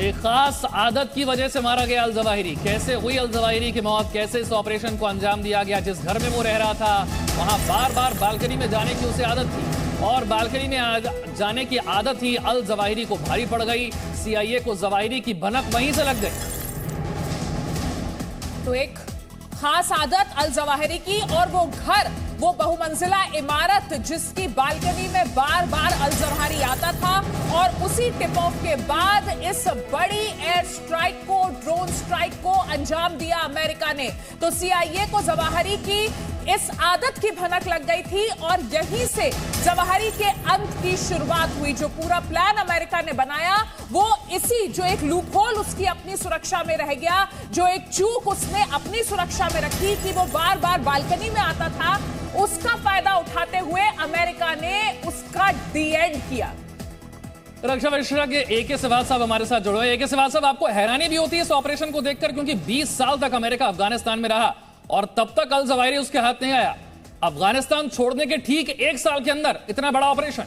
एक खास आदत की वजह से मारा गया अल जवाहिरी। कैसे हुई अल जवाहिरी की मौत, कैसे इस ऑपरेशन को अंजाम दिया गया? जिस घर में वो रह रहा था वहां बार बार बालकनी में जाने की उसे आदत थी और बालकनी में जाने की आदत ही अल जवाहिरी को भारी पड़ गई। सीआईए को जवाहिरी की भनक वहीं से लग गई। तो एक खास आदत अल जवाहिरी की, और वो घर, वो बहुमंजिला इमारत जिसकी बालकनी में बार बार अल जवाहिरी आता था, और उसी टिप ऑफ के बाद इस बड़ी एयर स्ट्राइक को, ड्रोन स्ट्राइक को अंजाम दिया अमेरिका ने। तो सीआईए को जवाहिरी की इस आदत की भनक लग गई थी और यहीं से जवाहिरी के अंत की शुरुआत हुई। जो पूरा प्लान अमेरिका ने बनाया वो इसी, जो एक लूप होल उसकी अपनी सुरक्षा में रह गया, जो एक चूक उसने अपनी सुरक्षा में रखी कि वो बार बार बालकनी में आता था, उसका फायदा उठाते हुए अमेरिका ने उसका डी एंड किया। रक्षा विशेषज्ञ एके सहवाग साहब हमारे साथ जुड़े हैं। एके सहवाग साहब, आपको हैरानी भी होती है इस ऑपरेशन को देखकर, क्योंकि 20 साल तक अमेरिका अफगानिस्तान में रहा और तब तक अल जवाहिरी उसके हाथ नहीं आया। अफगानिस्तान छोड़ने के ठीक 1 साल के अंदर इतना बड़ा ऑपरेशन।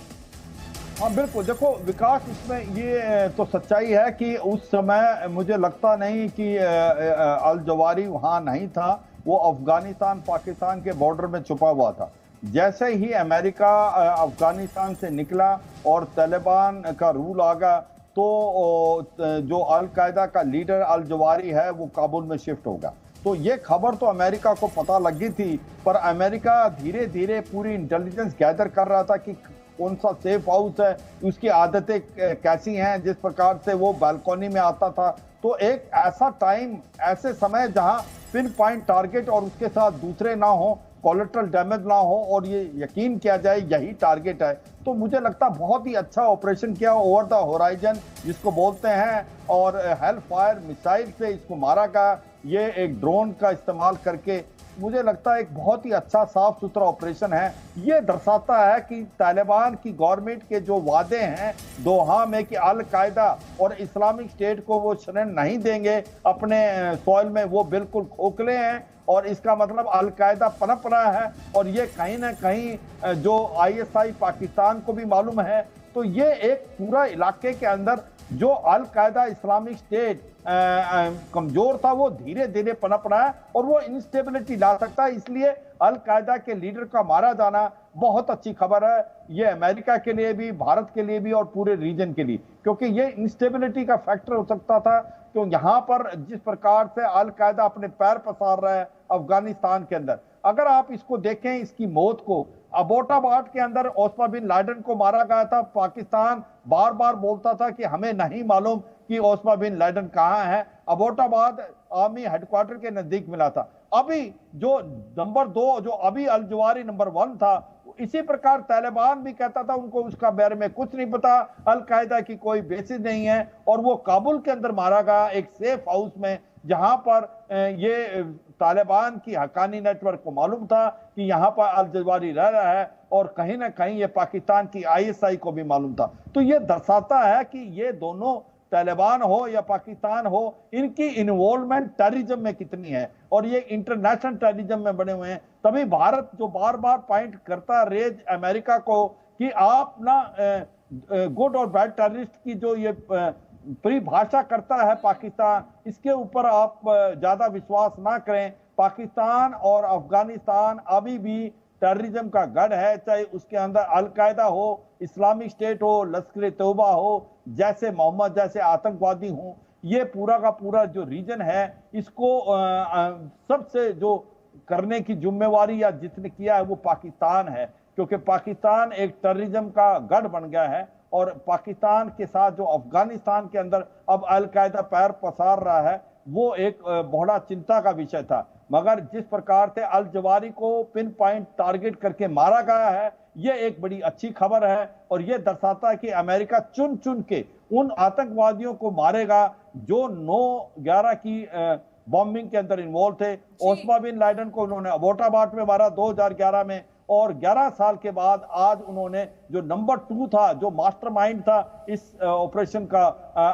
हाँ बिल्कुल, देखो विकास, इसमें ये तो सच्चाई है कि उस समय मुझे लगता नहीं कि अल जवाहिरी वहां नहीं था। वो अफगानिस्तान पाकिस्तान के बॉर्डर में छुपा हुआ था। जैसे ही अमेरिका अफगानिस्तान से निकला और तालिबान का रूल आ गया, तो जो अल कायदा का लीडर अल जवाहिरी है वो काबुल में शिफ्ट हो गया। तो ये खबर तो अमेरिका को पता लगी थी, पर अमेरिका धीरे धीरे पूरी इंटेलिजेंस गैदर कर रहा था कि कौन सा सेफ हाउस है, उसकी आदतें कैसी हैं, जिस प्रकार से वो बालकनी में आता था। तो एक ऐसा टाइम, ऐसे समय जहां पिन पॉइंट टारगेट और उसके साथ दूसरे ना हो, कोलेटरल डैमेज ना हो, और ये यकीन किया जाए यही टारगेट है। तो मुझे लगता बहुत ही अच्छा ऑपरेशन किया, ओवर द होराइजन जिसको बोलते हैं, और हेल फायर मिसाइल से इसको मारा गया। ये एक ड्रोन का इस्तेमाल करके मुझे लगता है एक बहुत ही अच्छा साफ सुथरा ऑपरेशन है। ये दर्शाता है कि तालिबान की गवर्नमेंट के जो वादे हैं दोहा में कि अल कायदा और इस्लामिक स्टेट को वो शरण नहीं देंगे अपने सॉइल में, वो बिल्कुल खोखले हैं। और इसका मतलब अल कायदा पनप रहा है, और ये कहीं ना कहीं जो आईएसआई पाकिस्तान को भी मालूम है। तो ये एक पूरा इलाके के अंदर जो अल कायदा इस्लामिक स्टेट कमजोर था, वो धीरे धीरे पनप रहा है और वो इंस्टेबिलिटी ला सकता है। इसलिए अल कायदा के लीडर का मारा जाना बहुत अच्छी खबर है, ये अमेरिका के लिए भी, भारत के लिए भी और पूरे रीजन के लिए, क्योंकि ये इंस्टेबिलिटी का फैक्टर हो सकता था। तो यहाँ पर जिस प्रकार से अल कायदा अपने पैर पसार रहा है अफगानिस्तान के अंदर, अगर आप इसको देखें, इसकी मौत को अबोटाबाद के अंदर ओसामा बिन लादेन को मारा गया था। पाकिस्तान बार बार बोलता था कि हमें नहीं मालूम कि ओसामा बिन लादेन कहाँ है। अबोटाबाद आर्मी हेडक्वार्टर के नजदीक मिला था। अभी जो नंबर 2, जो अभी अल जवाहिरी नंबर 1 था, इसी प्रकार तालिबान भी कहता था उनको उसका बारे में कुछ नहीं पता, अल कायदा की कोई बेसिस नहीं है, और वो काबुल के अंदर मारा गया एक सेफ हाउस में, जहां पर ये तालिबान की हकानी नेटवर्क को मालूम था कि यहाँ पर अल जवाहिरी रह रहा है, और कहीं ना कहीं ये पाकिस्तान की आईएसआई को भी मालूम था। तो ये दर्शाता है कि ये दोनों, तालिबान हो या पाकिस्तान हो, इनकी इन्वॉल्वमेंट टेररिज्म में कितनी है, और ये इंटरनेशनल टेररिज्म में बने हुए हैं। तभी भारत जो बार बार पॉइंट करता रेज अमेरिका को कि आप ना गुड और बैड टेररिस्ट की जो ये परिभाषा करता है पाकिस्तान, इसके ऊपर आप ज्यादा विश्वास ना करें। पाकिस्तान और अफगानिस्तान अभी भी टेररिज्म का गढ़ है, चाहे उसके अंदर अल कायदा हो, इस्लामिक स्टेट हो, लश्कर तौबा हो, जैसे मोहम्मद जैसे आतंकवादी हों। ये पूरा का पूरा जो रीजन है, इसको सबसे जो करने की जिम्मेवारी या जिसने किया है वो पाकिस्तान है, क्योंकि पाकिस्तान एक टेररिज्म का गढ़ बन गया है। और पाकिस्तान के साथ जो अफगानिस्तान के अंदर अब अल कायदा पैर पसार रहा है, वो एक बड़ा चिंता का विषय था। मगर जिस प्रकार से अल जवाहिरी को पिन पॉइंट टारगेट करके मारा गया है, ये एक बड़ी अच्छी खबर है, और ये दर्शाता है कि अमेरिका चुन चुन के उन आतंकवादियों को मारेगा जो 9/11 की बॉम्बिंग के अंदर इन्वॉल्व थे। ओसामा बिन लादेन को उन्होंने अबोटाबाद में मारा 2011 में, और 11 साल के बाद आज उन्होंने जो नंबर 2 था, जो मास्टरमाइंड था इस ऑपरेशन का,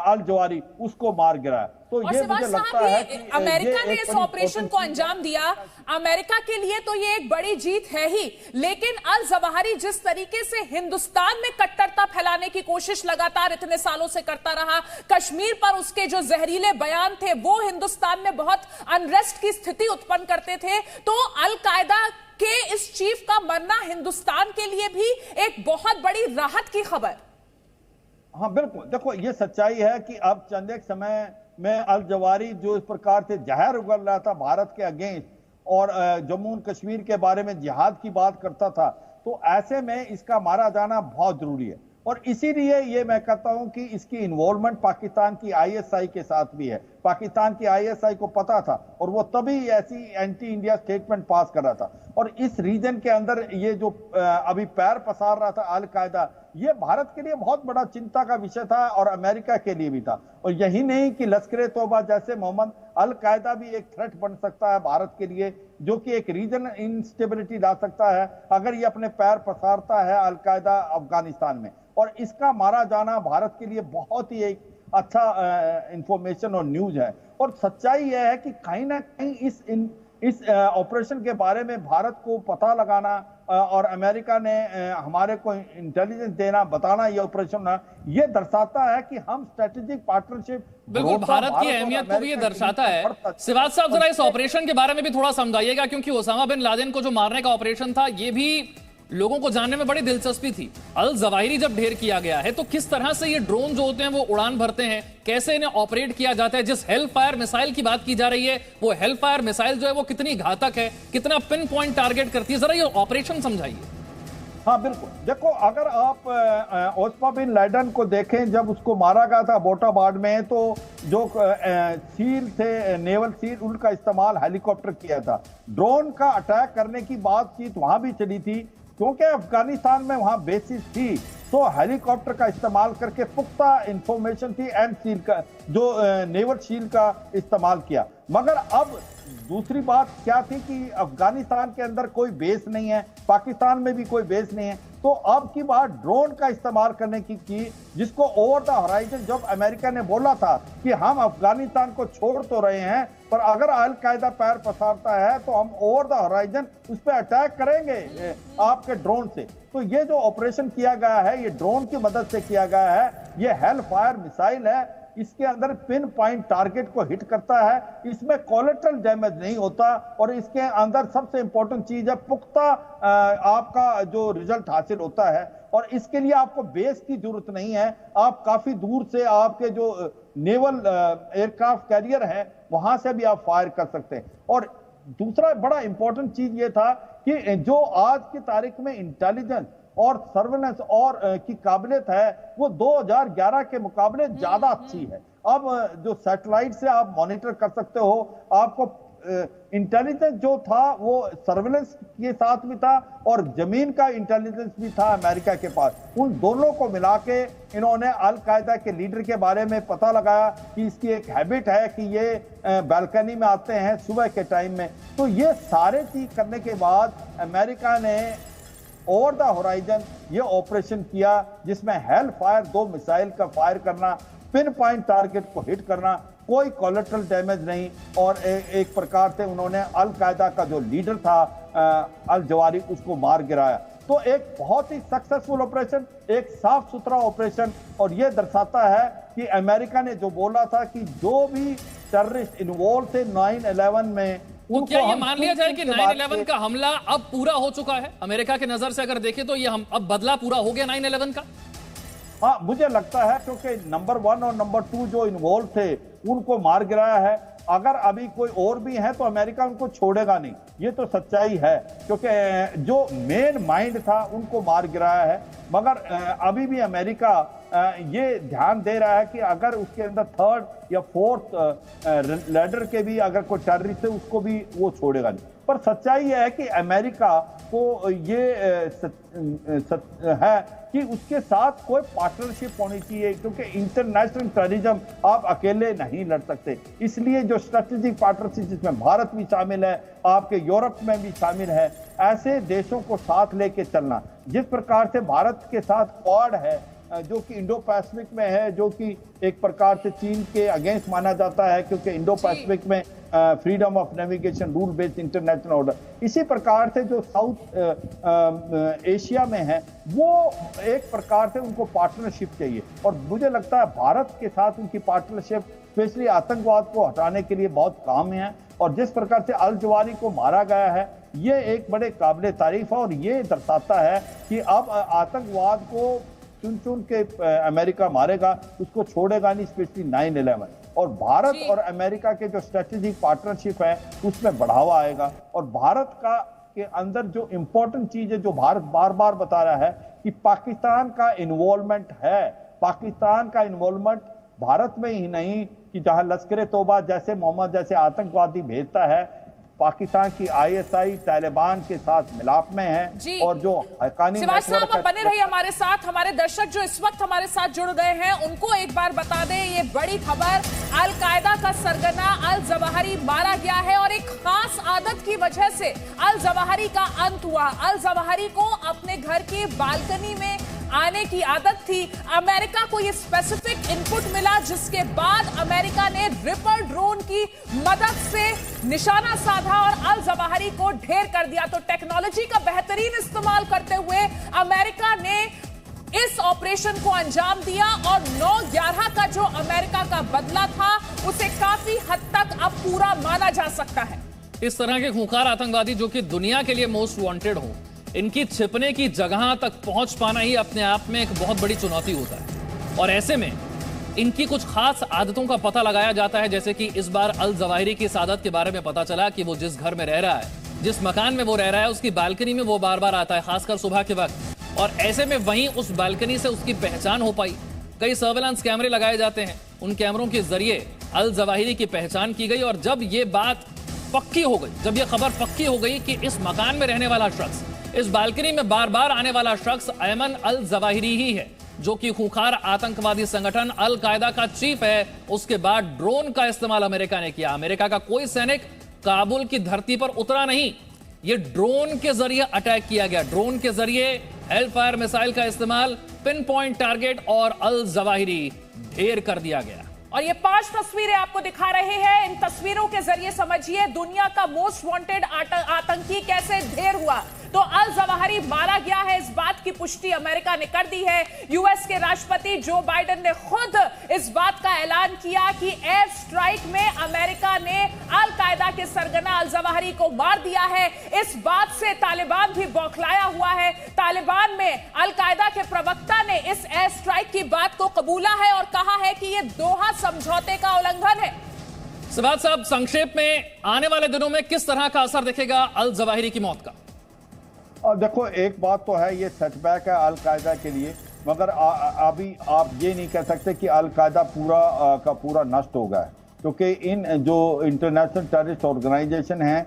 अल जवाहिरी, उसको मार गिराया। तो और ये शिवाज मुझे साहब, लगता है कि अमेरिका ने एक इस बड़ी ऑपरेशन को अंजाम दिया, अमेरिका के लिए तो ये एक बड़ी जीत है ही, लेकिन अल जवाहिरी जिस तरीके से हिंदुस्तान में कट्टरता फैलाने की कोशिश लगातार इतने सालों से करता रहा, कश्मीर पर उसके जो जहरीले बयान थे वो हिंदुस्तान में बहुत अनरेस्ट की स्थिति उत्पन्न करते थे, तो अल कायदा के इस चीफ का मरना हिंदुस्तान के लिए भी एक बहुत बड़ी राहत की खबर। हाँ बिल्कुल, देखो ये सच्चाई है कि अब चंद एक समय में अल जवाहिरी जो इस प्रकार से जहर उगल रहा था भारत के अगेंस्ट और जम्मू और कश्मीर के बारे में जिहाद की बात करता था, तो ऐसे में इसका मारा जाना बहुत जरूरी है। और इसीलिए ये मैं कहता हूं कि इसकी इन्वॉल्वमेंट पाकिस्तान की आईएसआई के साथ भी है। पाकिस्तान की आईएसआई को पता था और वो तभी ऐसी एंटी इंडिया स्टेटमेंट पास कर रहा था। और इस रीजन के अंदर ये जो अभी पैर पसार रहा था अल कायदा, ये भारत के लिए बहुत बड़ा चिंता का विषय था और अमेरिका के लिए भी था। और यही नहीं कि लश्कर तौबा जैसे मोहम्मद, अल कायदा भी एक थ्रेट बन सकता है भारत के लिए, जो कि एक रीजन इंस्टेबिलिटी ला सकता है अगर ये अपने पैर पसारता है अल कायदा अफगानिस्तान में। और इसका मारा जाना भारत के लिए बहुत ही एक अच्छा इंफॉर्मेशन और न्यूज है। और सच्चाई यह है कि कहीं ना कहीं इस ऑपरेशन के बारे में भारत को पता लगाना और अमेरिका ने हमारे को इंटेलिजेंस देना, बताना ये ऑपरेशन, ये दर्शाता है कि हम स्ट्रेटेजिक पार्टनरशिप, बिल्कुल भारत की अहमियत को भी ये दर्शाता है। शिवाज साहब जरा इस ऑपरेशन के बारे में भी थोड़ा समझाइएगा, क्योंकि ओसामा बिन लादेन को जो मारने का ऑपरेशन था ये भी लोगों को जानने में बड़ी दिलचस्पी थी। अल जवाहिरी जब ढेर किया गया है तो किस तरह से ये ड्रोन जो होते हैं वो उड़ान भरते हैं, कैसे इन्हें ऑपरेट किया जाता है, जिस हेल फायर मिसाइल की बात की जा रही है वो हेल फायर मिसाइल जो है वो कितनी घातक है, कितना पिन पॉइंट टारगेट करती है, जरा ये ऑपरेशन समझाइए। हाँ बिल्कुल, देखो अगर आप ओसामा बिन लादेन को देखें, जब उसको मारा गया था अबोटाबाद में, तो जो सील थे, नेवल सील, उनका इस्तेमाल हेलीकॉप्टर किया था। ड्रोन का अटैक करने की बातचीत वहां भी चली थी, क्योंकि अफगानिस्तान में वहां बेसिस थी, तो हेलीकॉप्टर का इस्तेमाल करके पुख्ता इंफॉर्मेशन थी, एंड सील का जो नेवल सील का इस्तेमाल किया। मगर अब दूसरी बात क्या थी कि अफगानिस्तान के अंदर कोई बेस नहीं है, पाकिस्तान में भी कोई बेस नहीं है, तो अब की बात ड्रोन का इस्तेमाल करने की जिसको ओवर द होराइजन, जब अमेरिका ने बोला था कि हम अफगानिस्तान को छोड़ तो रहे हैं, पर अगर अल कायदा पैर पसारता है तो हम ओवर द होराइजन उस पर अटैक करेंगे आपके ड्रोन से। तो ये जो ऑपरेशन किया गया है ये ड्रोन की मदद से किया गया है। ये हेल फायर मिसाइल है, इसके अंदर पिन पॉइंट टारगेट को हिट करता है, इसमें कोलेटरल डैमेज नहीं होता, और इसके अंदर सबसे इंपॉर्टेंट चीज है पुख्ता आपका जो रिजल्ट हासिल होता है। और इसके लिए आपको बेस की जरूरत नहीं है, आप काफी दूर से आपके जो नेवल एयरक्राफ्ट कैरियर है वहां से भी आप फायर कर सकते हैं। और दूसरा बड़ा इंपॉर्टेंट चीज ये था कि जो आज की तारीख में इंटेलिजेंस और सर्वेलेंस और की काबिलियत है वो 2011 के मुकाबले ज्यादा अच्छी है। अब जो सैटेलाइट से आप मॉनिटर कर सकते हो, आपको इंटेलिजेंस जो था वो सर्वेलेंस के साथ भी था और जमीन का इंटेलिजेंस भी था अमेरिका के पास। उन दोनों को मिला के इन्होंने अल कायदा के लीडर के बारे में पता लगाया कि इसकी एक हैबिट है कि ये बालकनी में आते हैं सुबह के टाइम में। तो ये सारे चीज करने के बाद अमेरिका ने ओवर द होराइजन ये ऑपरेशन किया, जिसमें हेल फायर 2 मिसाइल का फायर करना, पिन पॉइंट टारगेट को हिट करना, कोई कोलेटरल डैमेज नहीं, और एक प्रकार से उन्होंने अल कायदा का जो लीडर था अल जवाहिरी उसको मार गिराया। तो एक बहुत ही सक्सेसफुल ऑपरेशन, एक साफ सुथरा ऑपरेशन, और यह दर्शाता है कि अमेरिका ने जो बोला था कि जो भी टेररिस्ट इन्वॉल्व थे 9/11 में, तो क्या ये मान लिया जाए कि 9/11 का हमला अब पूरा हो चुका है? अमेरिका के नजर से अगर देखें तो ये अब बदला पूरा हो गया 9/11 का? हाँ मुझे लगता है, क्योंकि नंबर 1 और नंबर 2 जो इन्वॉल्व थे उनको मार गिराया है। अगर अभी कोई और भी है तो अमेरिका उनको छोड़ेगा नहीं, ये तो सच्चाई है, क्योंकि जो मेन माइंड था उनको मार गिराया है। मगर अभी भी अमेरिका ये ध्यान दे रहा है कि अगर उसके अंदर 3rd या 4th लैडर के भी अगर कोई टेररिस्ट है उसको भी वो छोड़ेगा नहीं। पर सच्चाई यह है कि अमेरिका को ये है कि उसके साथ कोई पार्टनरशिप होनी चाहिए, क्योंकि इंटरनेशनल टेररिज्म आप अकेले नहीं लड़ सकते। इसलिए जो स्ट्रेटेजिक पार्टनरशिप जिसमें भारत भी शामिल है, आपके यूरोप में भी शामिल है, ऐसे देशों को साथ लेके चलना, जिस प्रकार से भारत के साथ क्वाड है, जो कि इंडो पैसिफिक में है, जो कि एक प्रकार से चीन के अगेंस्ट माना जाता है, क्योंकि इंडो पैसिफिक में freedom of navigation, rule based international order, इसी प्रकार से जो साउथ एशिया में है वो एक प्रकार से उनको पार्टनरशिप चाहिए। और मुझे लगता है भारत के साथ उनकी पार्टनरशिप स्पेशली आतंकवाद को हटाने के लिए बहुत काम है। और जिस प्रकार से अल जवाहिरी को मारा गया है ये एक बड़े काबिल तारीफ है, और ये दर्शाता है कि अब आतंकवाद को चुन चुन के अमेरिका मारेगा, उसको छोड़ेगा नहीं, स्पेशली 9/11। और भारत और अमेरिका के जो स्ट्रेटेजिक पार्टनरशिप है उसमें बढ़ावा आएगा। और भारत का के अंदर जो इंपॉर्टेंट चीज है, जो भारत बार बार बता रहा है कि पाकिस्तान का इन्वॉल्वमेंट है, पाकिस्तान का इन्वॉल्वमेंट भारत में ही नहीं कि जहां लश्कर तौबा जैसे मोहम्मद जैसे आतंकवादी भेजता है, पाकिस्तान की ISI तालिबान के साथ मिलाप में है। और जो हकानी नेटवर्क आप बने रहिए हमारे साथ। हमारे दर्शक जो इस वक्त हमारे साथ जुड़ गए हैं उनको एक बार बता दें, ये बड़ी खबर, अल कायदा का सरगना अल जवाहिरी मारा गया है और एक खास आदत की वजह से अल जवाहिरी का अंत हुआ। अल जवाहिरी को अपने घर की बालकनी में आने की आदत थी। अमेरिका को ये स्पेसिफिक इनपुट मिला, जिसके बाद अमेरिका ने रिपर ड्रोन की मदद से निशाना साधा और अल जवाहिरी को ढेर कर दिया। तो टेक्नोलॉजी का बेहतरीन इस्तेमाल करते हुए अमेरिका ने इस ऑपरेशन को अंजाम दिया और 9/11 का जो अमेरिका का बदला था उसे काफी हद तक अब पूरा माना जा सकता है। इस तरह के खूंखार आतंकवादी जो कि दुनिया के लिए मोस्ट वांटेड हो, इनकी छिपने की जगह तक पहुंच पाना ही अपने आप में एक बहुत बड़ी चुनौती होता है। और ऐसे में इनकी कुछ खास आदतों का पता लगाया जाता है, जैसे कि इस बार अल जवाहिरी की इस आदत के बारे में पता चला कि वो जिस घर में रह रहा है, जिस मकान में वो रह रहा है, उसकी बालकनी में वो बार बार आता है, खासकर सुबह के वक्त। और ऐसे में वहीं उस बालकनी से उसकी पहचान हो पाई। कई सर्वेलेंस कैमरे लगाए जाते हैं, उन कैमरों के जरिए अल जवाहिरी की पहचान की गई। और जब ये बात पक्की हो गई, जब ये खबर पक्की हो गई कि इस मकान में रहने वाला शख्स, इस बालकनी में बार बार आने वाला शख्स अयमन अल जवाहिरी ही है, जो कि खूंखार आतंकवादी संगठन अल कायदा का चीफ है, उसके बाद ड्रोन का इस्तेमाल अमेरिका ने किया। अमेरिका का कोई सैनिक काबुल की धरती पर उतरा नहीं, ये ड्रोन के जरिए अटैक किया गया। ड्रोन के जरिए हेल फायर मिसाइल का इस्तेमाल, पिन पॉइंट टारगेट, और अल जवाहिरी ढेर कर दिया गया। और ये 5 तस्वीरें आपको दिखा रहे हैं। इन तस्वीरों के जरिए समझिए दुनिया का मोस्ट वांटेड आतंकी कैसे ढेर हुआ। तो अल जवाहिरी मारा गया है, इस बात की पुष्टि अमेरिका ने कर दी है। यूएस के राष्ट्रपति जो बाइडेन ने खुद इस बात का ऐलान किया कि एयर स्ट्राइक में अमेरिका ने अल कायदा के सरगना अल जवाहिरी को मार दिया है। इस बात से तालिबान भी बौखलाया हुआ है। तालिबान में अल कायदा के प्रवक्ता ने इस एयर स्ट्राइक की बात को कबूला है और कहा है कि यह दोहा समझौते का उल्लंघन है। सिबात साहब, संक्षेप में आने वाले दिनों में किस तरह का असर दिखेगा अल जवाहिरी की मौत का? देखो, एक बात तो है, ये सेटबैक है अल कायदा के लिए, मगर अभी आप ये नहीं कह सकते कि अल कायदा पूरा का पूरा नष्ट हो गया है, क्योंकि इन जो इंटरनेशनल टेररिस्ट ऑर्गेनाइजेशन हैं,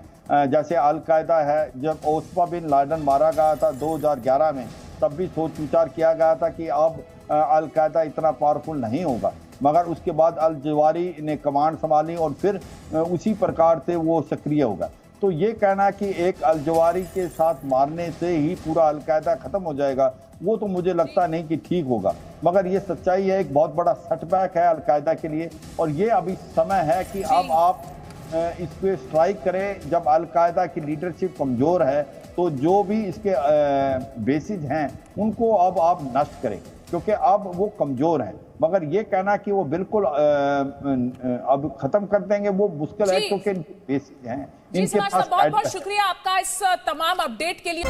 जैसे अल कायदा है, जब ओस्मा बिन लादेन मारा गया था 2011 में, तब भी सोच विचार किया गया था कि अब अल कायदा इतना पावरफुल नहीं होगा, मगर उसके बाद अल जवाहिरी ने कमांड संभाली और फिर उसी प्रकार से वो सक्रिय होगा। तो ये कहना कि एक अल जवाहिरी के साथ मारने से ही पूरा अल कायदा खत्म हो जाएगा, वो तो मुझे लगता नहीं कि ठीक होगा। मगर ये सच्चाई है, एक बहुत बड़ा सेटबैक है अल कायदा के लिए, और ये अभी समय है कि अब आप इस पे स्ट्राइक करें। जब अल कायदा की लीडरशिप कमज़ोर है तो जो भी इसके बेसिस हैं उनको अब आप नष्ट करें, क्योंकि अब वो कमज़ोर हैं। मगर ये कहना कि वो बिल्कुल अब खत्म कर देंगे वो मुश्किल है, क्योंकि बेसिस हैं इनके पास। बहुत बहुत शुक्रिया आपका इस तमाम अपडेट के लिए।